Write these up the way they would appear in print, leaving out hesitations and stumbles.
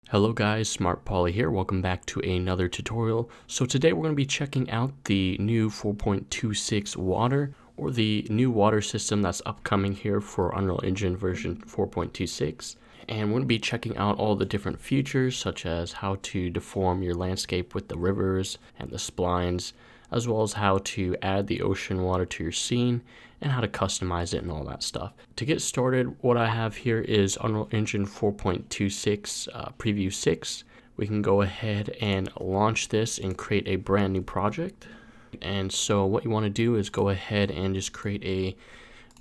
Hello guys, Smart Polly here. Welcome back to another tutorial. So today we're going to be checking out the new 4.26 water, or the new water system that's upcoming here for Unreal Engine version 4.26. And we're going to be checking out all the different features, such as how to deform your landscape with the rivers and the splines, as well as how to add the ocean water to your scene and how to customize it and all that stuff. To get started, what I have here is Unreal Engine 4.26 Preview 6. We can go ahead and launch this and create a brand new project. And so what you want to do is go ahead and just create a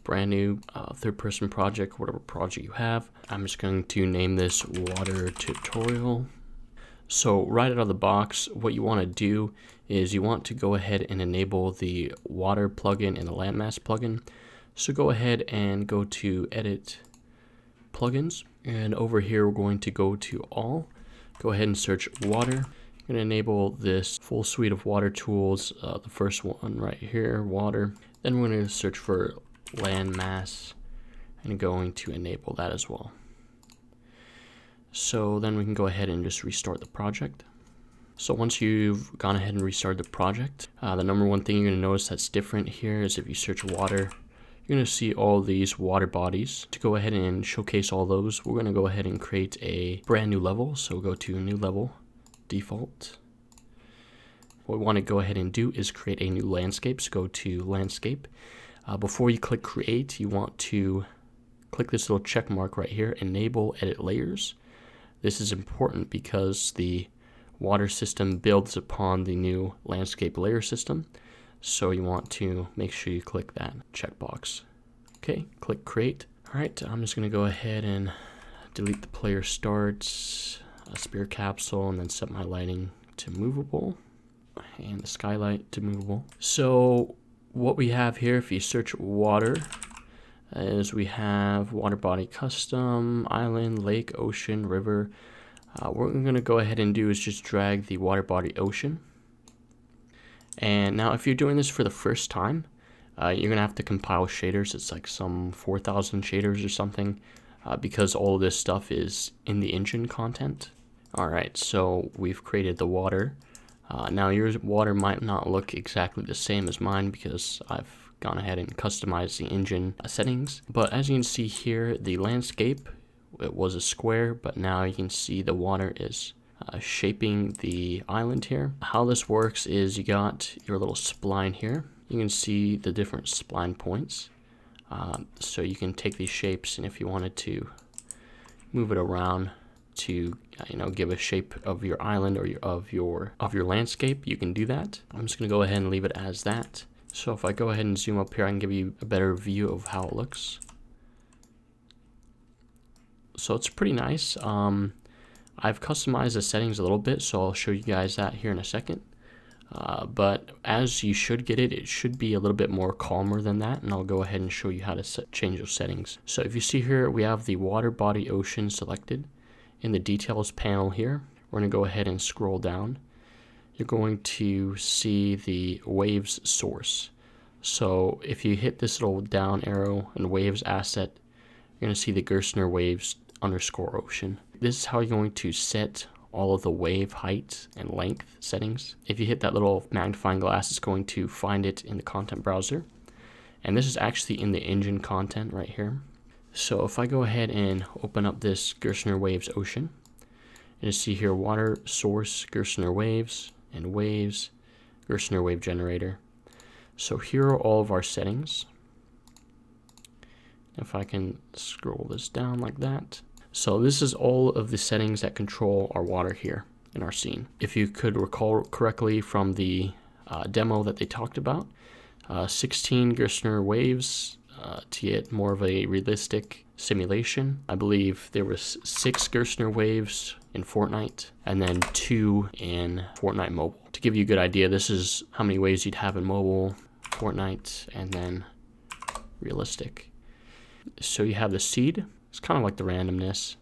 brand new third-person project, whatever project you have. I'm just going to name this Water Tutorial. So right out of the box, what you want to do is you want to go ahead and enable the water plugin and the landmass plugin. So go ahead and go to Edit Plugins, and over here we're going to go to All. Go ahead and search Water. You're going to enable this full suite of water tools. The first one right here, Water. Then we're going to search for Landmass and going to enable that as well. So then we can go ahead and just restart the project. So once you've gone ahead and restarted the project, the number one thing you're going to notice that's different here is if you search water, you're going to see all these water bodies. To go ahead and showcase all those, we're going to go ahead and create a brand new level. So go to New Level, Default. What we want to go ahead and do is create a new landscape. So go to Landscape. Before you click Create, you want to click this little check mark right here, Enable Edit Layers. This is important because the water system builds upon the new landscape layer system. So you want to make sure you click that checkbox. Okay, click Create. All right, I'm just going to go ahead and delete the player starts, spear capsule, and then set my lighting to movable and the skylight to movable. So what we have here, if you search water, is we have water body custom, island, lake, ocean, river. What we're going to go ahead and do is just drag the water body ocean. And now if you're doing this for the first time, you're going to have to compile shaders. It's like some 4,000 shaders or something, because all of this stuff is in the engine content. Alright, so we've created the water. Now your water might not look exactly the same as mine because I've gone ahead and customized the engine settings. But as you can see here, the landscape, it was a square, but now you can see the water is shaping the island here. How this works is you got your little spline here. You can see the different spline points. So you can take these shapes, and if you wanted to move it around to give a shape of your island or of your landscape, you can do that. I'm just going to go ahead and leave it as that. So if I go ahead and zoom up here, I can give you a better view of how it looks. So it's pretty nice. I've customized the settings a little bit, so I'll show you guys that here in a second. But as you should get it, it should be a little bit more calmer than that, and I'll go ahead and show you how to change those settings. So if you see here, we have the water body ocean selected. In the details panel here, we're going to go ahead and scroll down. You're going to see the waves source. So if you hit this little down arrow and waves asset, you're going to see the Gerstner waves _ ocean. This is how you're going to set all of the wave height and length settings. If you hit that little magnifying glass, it's going to find it in the content browser. And this is actually in the engine content right here. So if I go ahead and open up this Gerstner waves ocean, and you see here water source Gerstner waves and waves Gerstner wave generator. So here are all of our settings. If I can scroll this down like that. So this is all of the settings that control our water here in our scene. If you could recall correctly from the demo that they talked about, 16 Gerstner waves to get more of a realistic simulation. I believe there was 6 Gerstner waves in Fortnite and then 2 in Fortnite Mobile. To give you a good idea, this is how many waves you'd have in mobile, Fortnite, and then realistic. So you have the seed. It's kind of like the randomness.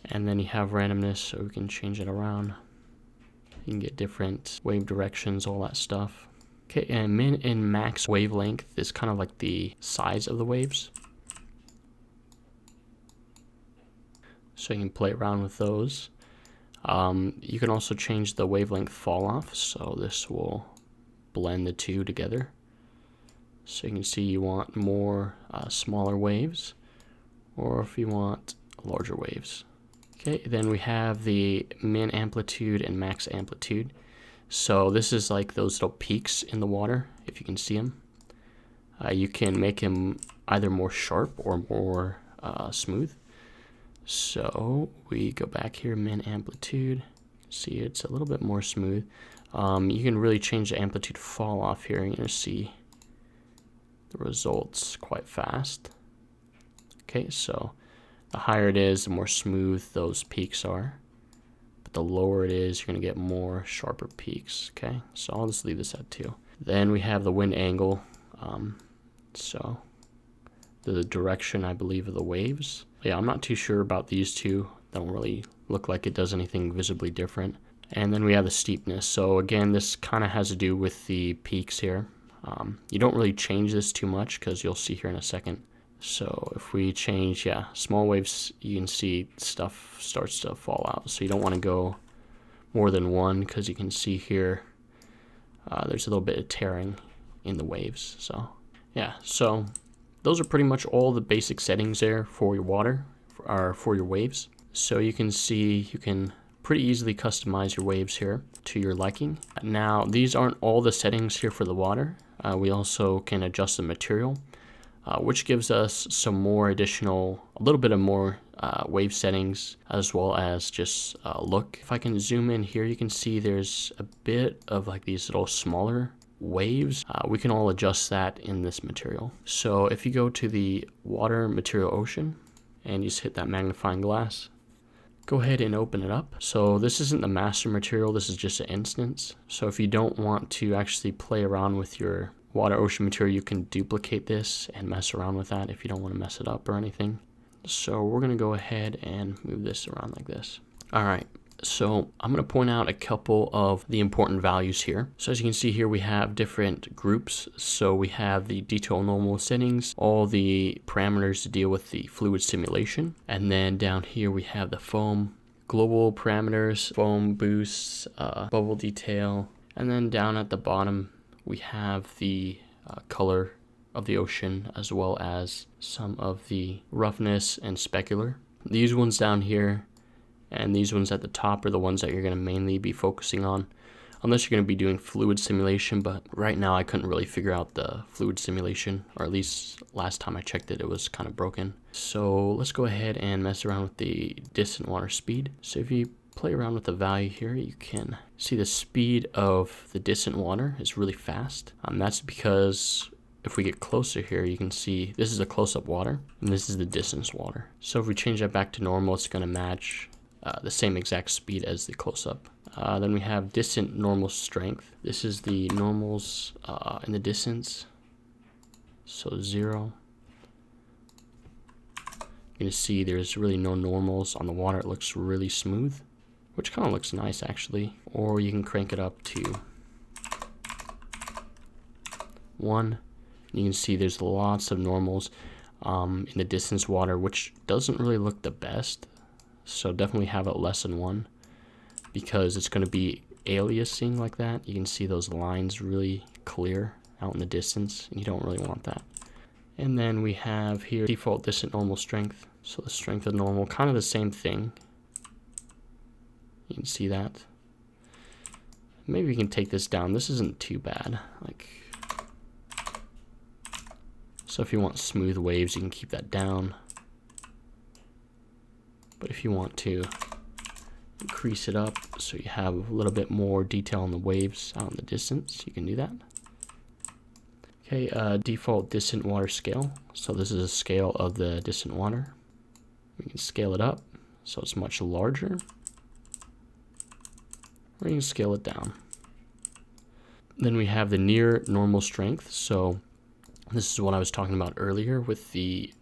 And then you have randomness, so we can change it around. You can get different wave directions, all that stuff. Okay, and min and max wavelength is kind of like the size of the waves. So you can play around with those. You can also change the wavelength fall off, so this will blend the two together. So you can see you want more smaller waves, or if you want larger waves. Okay, then we have the min amplitude and max amplitude. So this is like those little peaks in the water, if you can see them. You can make them either more sharp or more smooth. So we go back here, min amplitude. See, it's a little bit more smooth. You can really change the amplitude fall off here. You're going to see the results quite fast. Okay, so the higher it is, the more smooth those peaks are. But the lower it is, you're going to get more sharper peaks. Okay, so I'll just leave this at 2. Then we have the wind angle. So the direction, I believe, of the waves. Yeah, I'm not too sure about these two. Don't really look like it does anything visibly different. And then we have the steepness. So again, this kind of has to do with the peaks here. You don't really change this too much because you'll see here in a second. So if we change, yeah, small waves, you can see stuff starts to fall out. So you don't want to go more than 1 because you can see here there's a little bit of tearing in the waves. So yeah, so those are pretty much all the basic settings there for your water, or for your waves. So you can see you can pretty easily customize your waves here to your liking. Now, these aren't all the settings here for the water. We also can adjust the material, which gives us some more additional, a little bit of more wave settings, as well as just look. If I can zoom in here, you can see there's a bit of like these little smaller waves. We can all adjust that in this material. So if you go to the water, material, ocean, and you just hit that magnifying glass, go ahead and open it up. So this isn't the master material, this is just an instance. So if you don't want to actually play around with your water, ocean material, you can duplicate this and mess around with that if you don't want to mess it up or anything. So we're going to go ahead and move this around like this. All right. So I'm going to point out a couple of the important values here. So as you can see here, we have different groups. So we have the detail normal settings, all the parameters to deal with the fluid simulation. And then down here, we have the foam, global parameters, foam boosts, bubble detail. And then down at the bottom, we have the color of the ocean, as well as some of the roughness and specular. These ones down here and these ones at the top are the ones that you're going to mainly be focusing on, unless you're going to be doing fluid simulation. But right now I couldn't really figure out the fluid simulation, or at least last time I checked it, it was kind of broken. So let's go ahead and mess around with the distant water speed. So if you play around with the value here, you can see the speed of the distant water is really fast. That's because if we get closer here, you can see this is a close-up water and this is the distance water. So if we change that back to normal, it's going to match the same exact speed as the close-up. Then we have distant normal strength. This is the normals in the distance. So 0. You're going to see there's really no normals on the water. It looks really smooth, which kind of looks nice actually. Or you can crank it up to 1. You can see there's lots of normals in the distance water, which doesn't really look the best. So definitely have it less than 1, because it's going to be aliasing like that. You can see those lines really clear out in the distance, and you don't really want that. And then we have here default distant normal strength. So the strength of normal, kind of the same thing. You can see that. Maybe we can take this down. This isn't too bad. So if you want smooth waves, you can keep that down. But if you want to increase it up so you have a little bit more detail on the waves out in the distance, you can do that. Okay, default distant water scale. So this is a scale of the distant water. We can scale it up so it's much larger, or you can scale it down. Then we have the near normal strength. So this is what I was talking about earlier with the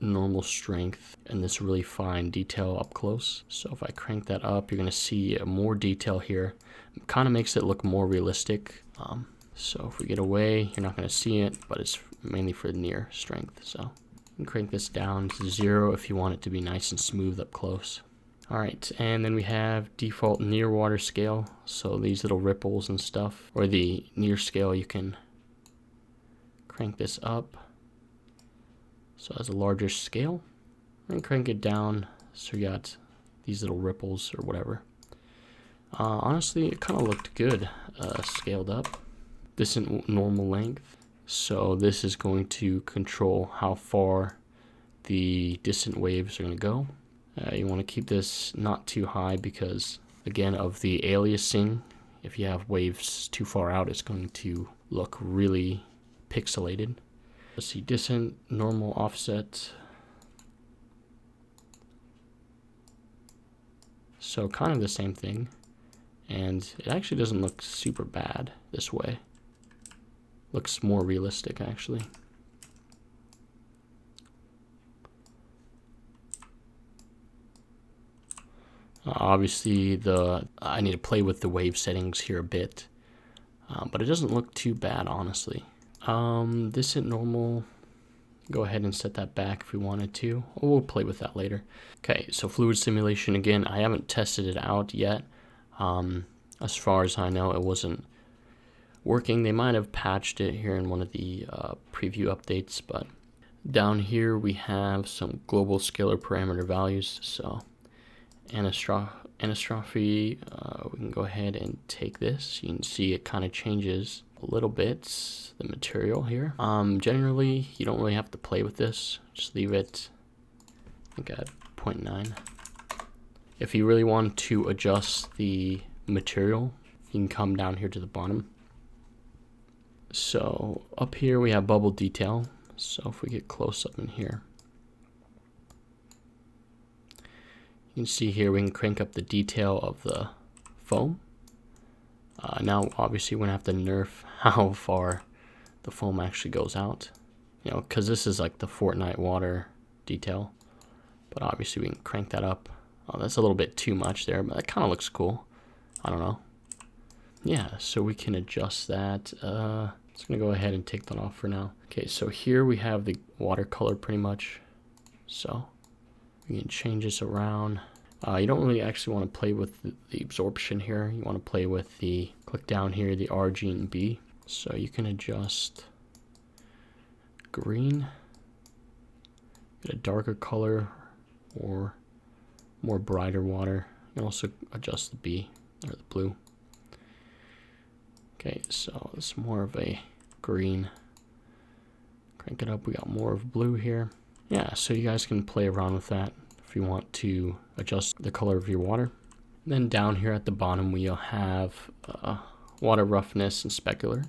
normal strength and this really fine detail up close. So if I crank that up, you're going to see more detail here. It kind of makes it look more realistic. So if we get away, you're not going to see it, but it's mainly for near strength. So And crank this down to 0 if you want it to be nice and smooth up close. Alright, and then we have default near water scale. So these little ripples and stuff, or the near scale, you can crank this up so it has a larger scale. And crank it down so you got these little ripples or whatever. Honestly, it kind of looked good scaled up. This isn't normal length, so this is going to control how far the distant waves are going to go. You want to keep this not too high because, again, of the aliasing. If you have waves too far out, it's going to look really pixelated. Let's see, distant, normal, offset. So kind of the same thing. And it actually doesn't look super bad this way. Looks more realistic, actually. Obviously, I need to play with the wave settings here a bit. But it doesn't look too bad, honestly. This isn't normal. Go ahead and set that back if we wanted to. We'll play with that later. Okay, so fluid simulation again. I haven't tested it out yet. As far as I know, it wasn't working. They might have patched it here in one of the preview updates, but down here we have some global scalar parameter values. So anisotropy, we can go ahead and take this. You can see it kind of changes a little bit, the material here. Generally, you don't really have to play with this. Just leave it, I think, at 0.9. If you really want to adjust the material, you can come down here to the bottom. So up here we have bubble detail. So if we get close up in here, you can see here we can crank up the detail of the foam. Now obviously we're gonna have to nerf how far the foam actually goes out, you know, because this is like the Fortnite water detail, but obviously we can crank that up. Oh, that's a little bit too much there, but that kind of looks cool. I don't know. Yeah, so we can adjust that. Just gonna go ahead and take that off for now. Okay, so here we have the watercolor pretty much. So we can change this around. You don't really actually want to play with the absorption here. You want to play with the, click down here, the R, G, and B. So you can adjust green, get a darker color, or more brighter water. You can also adjust the B, or the blue. Okay, so it's more of a green. Crank it up, we got more of blue here. Yeah, so you guys can play around with that if you want to adjust the color of your water. And then down here at the bottom we'll have water roughness and specular.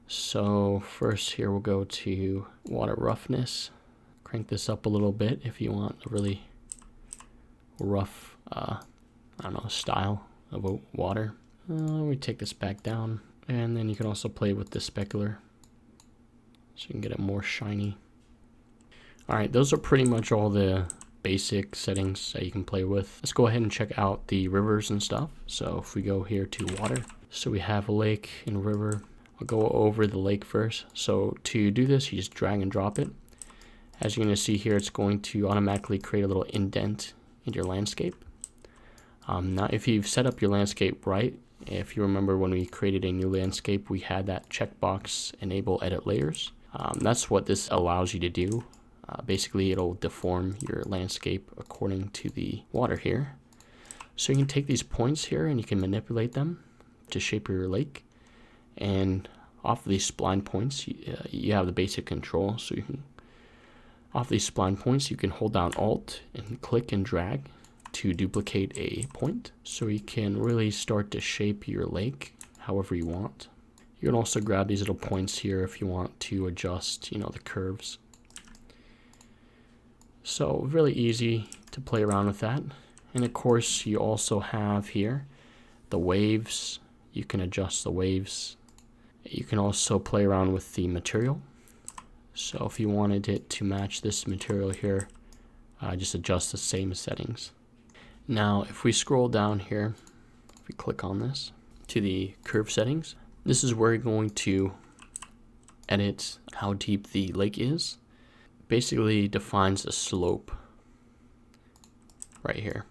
So first here we'll go to water roughness. Crank this up a little bit if you want a really rough, I don't know, style of water. We take this back down, and then you can also play with the specular so you can get it more shiny. Alright, those are pretty much all the basic settings that you can play with. Let's go ahead and check out the rivers and stuff. So if we go here to water, so we have a lake and a river. I'll go over the lake first. So to do this, you just drag and drop it. As you're going to see here, it's going to automatically create a little indent in your landscape. Now if you've set up your landscape right, if you remember when we created a new landscape, we had that checkbox enable edit layers. That's what this allows you to do. Basically, it'll deform your landscape according to the water here. So you can take these points here and you can manipulate them to shape your lake. And off of these spline points, you have the basic control. So you can, off these spline points, you can hold down Alt and click and drag to duplicate a point. So you can really start to shape your lake however you want. You can also grab these little points here if you want to adjust, you know, the curves. So really easy to play around with that. And of course you also have here the waves. You can adjust the waves. You can also play around with the material. So if you wanted it to match this material here, just adjust the same settings. Now if we scroll down here, if we click on this to the curve settings, this is where you're going to edit how deep the lake is. basically defines the slope right here.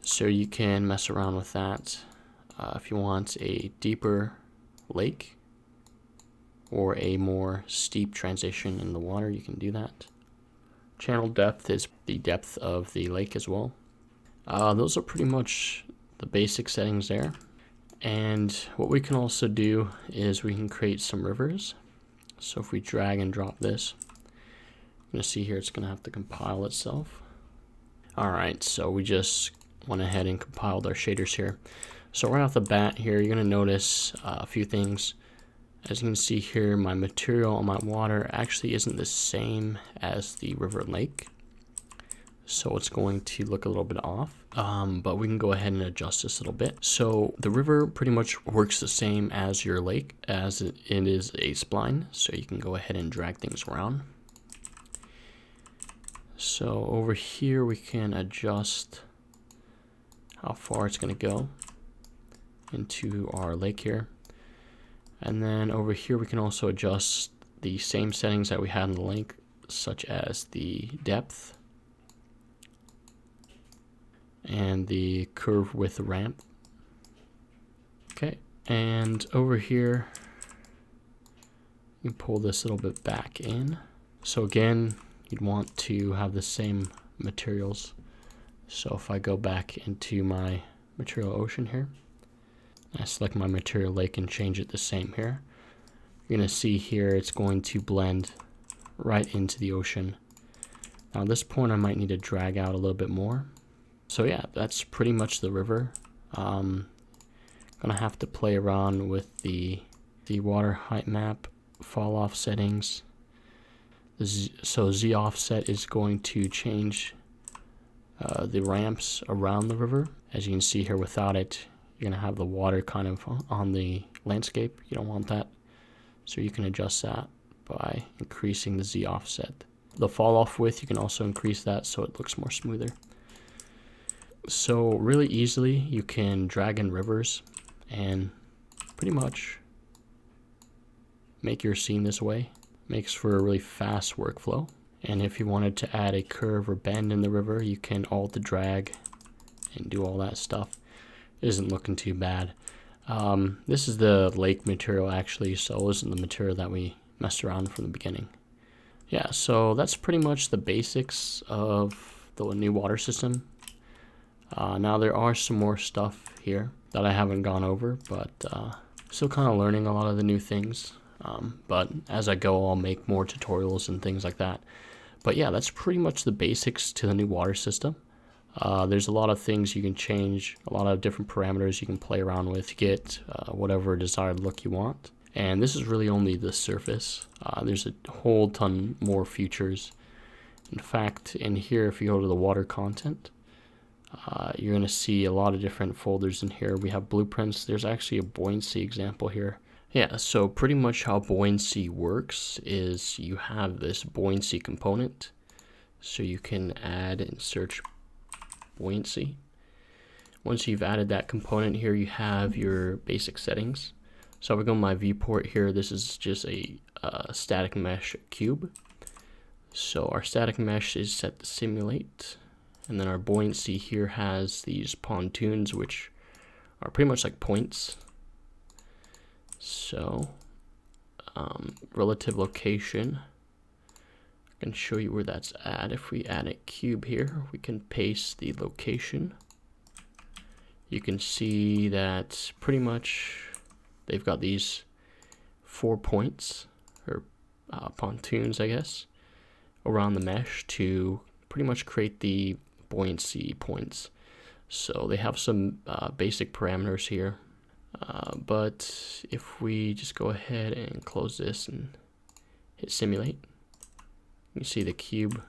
So you can mess around with that if you want a deeper lake or a more steep transition in the water, you can do that. Channel depth is the depth of the lake as well. Those are pretty much the basic settings there. And what we can also do is we can create some rivers. So if we drag and drop this, you're going to see here it's going to have to compile itself. Alright, so we just went ahead and compiled our shaders here. So right off the bat here, you're going to notice a few things. As you can see here, my material on my water actually isn't the same as the river and lake. So it's going to look a little bit off, but we can go ahead and adjust this a little bit. So the river pretty much works the same as your lake, as it is a spline. So you can go ahead and drag things around. So over here we can adjust how far it's going to go into our lake here. And then over here we can also adjust the same settings that we had in the lake, such as the depth and the curve width ramp. Okay, and over here you pull this a little bit back in. So again, you'd want to have the same materials. So if I go back into my material ocean here, I select my material lake and change it the same here, you're going to see here it's going to blend right into the ocean. Now at this point I might need to drag out a little bit more. So yeah, that's pretty much the river. Gonna have to play around with the water height map, fall off settings. So Z offset is going to change the ramps around the river. As you can see here, without it, you're going to have the water kind of on the landscape. You don't want that. So you can adjust that by increasing the Z offset. The fall off width, you can also increase that so it looks more smoother. So really easily, you can drag in rivers and pretty much make your scene this way. Makes for a really fast workflow. And if you wanted to add a curve or bend in the river, you can alt the drag and do all that stuff. Isn't looking too bad. This is the lake material actually, so it isn't the material that we messed around from the beginning. Yeah, so that's pretty much the basics of the new water system. Now there are some more stuff here that I haven't gone over, but still kind of learning a lot of the new things. But as I go, I'll make more tutorials and things like that. But yeah, that's pretty much the basics to the new water system. There's a lot of things you can change, a lot of different parameters you can play around with to get whatever desired look you want. And this is really only the surface. There's a whole ton more features. In fact, in here, if you go to the water content, you're going to see a lot of different folders in here. We have blueprints. There's actually a buoyancy example here. Yeah, so pretty much how buoyancy works is you have this buoyancy component. So you can add and search buoyancy. Once you've added that component here, you have your basic settings. So if we go to my viewport here, this is just a static mesh cube. So our static mesh is set to simulate. And then our buoyancy here has these pontoons, which are pretty much like points. So relative location, I can show you where that's at. If we add a cube here, we can paste the location. You can see that pretty much they've got these 4 points, or pontoons, I guess, around the mesh to pretty much create the buoyancy points. So they have some basic parameters here. But if we just go ahead and close this and hit simulate, you see the cube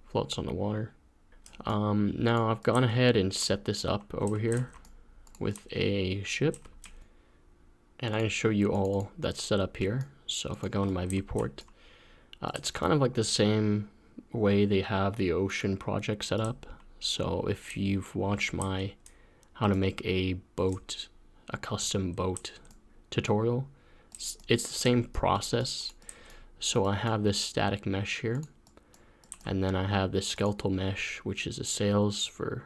floats on the water. Now I've gone ahead and set this up over here with a ship, and I can show you all that's set up here. So if I go into my viewport, it's kind of like the same way they have the ocean project set up. So if you've watched my how to make a custom boat tutorial, it's the same process. So I have this static mesh here, and then I have this skeletal mesh, which is a sails for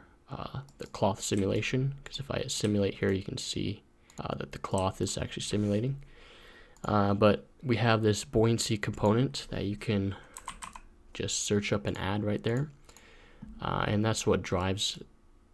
the cloth simulation, because if I simulate here, you can see that the cloth is actually simulating. But we have this buoyancy component that you can just search up and add right there. And that's what drives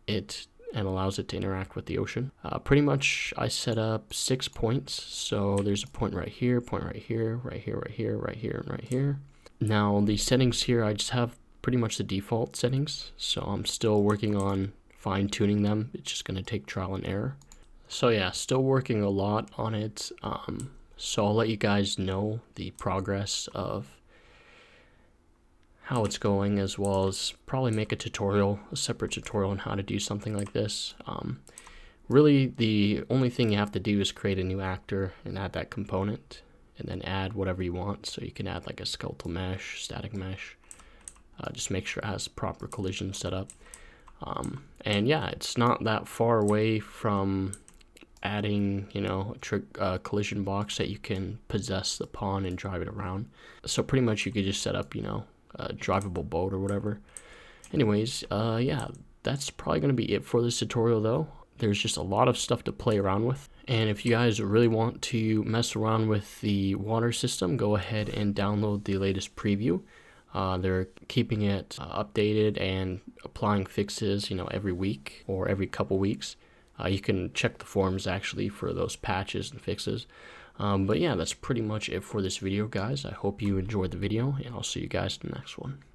it and allows it to interact with the ocean. Pretty much I set up 6 points. So there's a point right here, right here, right here, right here, right here, and right here. Now the settings here, I just have pretty much the default settings. So I'm still working on fine tuning them. It's just gonna take trial and error. So yeah, still working a lot on it. So I'll let you guys know the progress of how it's going, as well as probably make a separate tutorial on how to do something like this. Really, the only thing you have to do is create a new actor and add that component, and then add whatever you want. So you can add like a skeletal mesh, static mesh. Just make sure it has proper collision set up. And yeah, it's not that far away from adding, a collision box that you can possess the pawn and drive it around. So pretty much you could just set up, a drivable boat or whatever. Anyways, yeah, that's probably going to be it for this tutorial though. There's just a lot of stuff to play around with. And if you guys really want to mess around with the water system, go ahead and download the latest preview. They're keeping it updated and applying fixes, every week or every couple weeks. You can check the forums actually for those patches and fixes. But yeah, that's pretty much it for this video, guys. I hope you enjoyed the video, and I'll see you guys in the next one.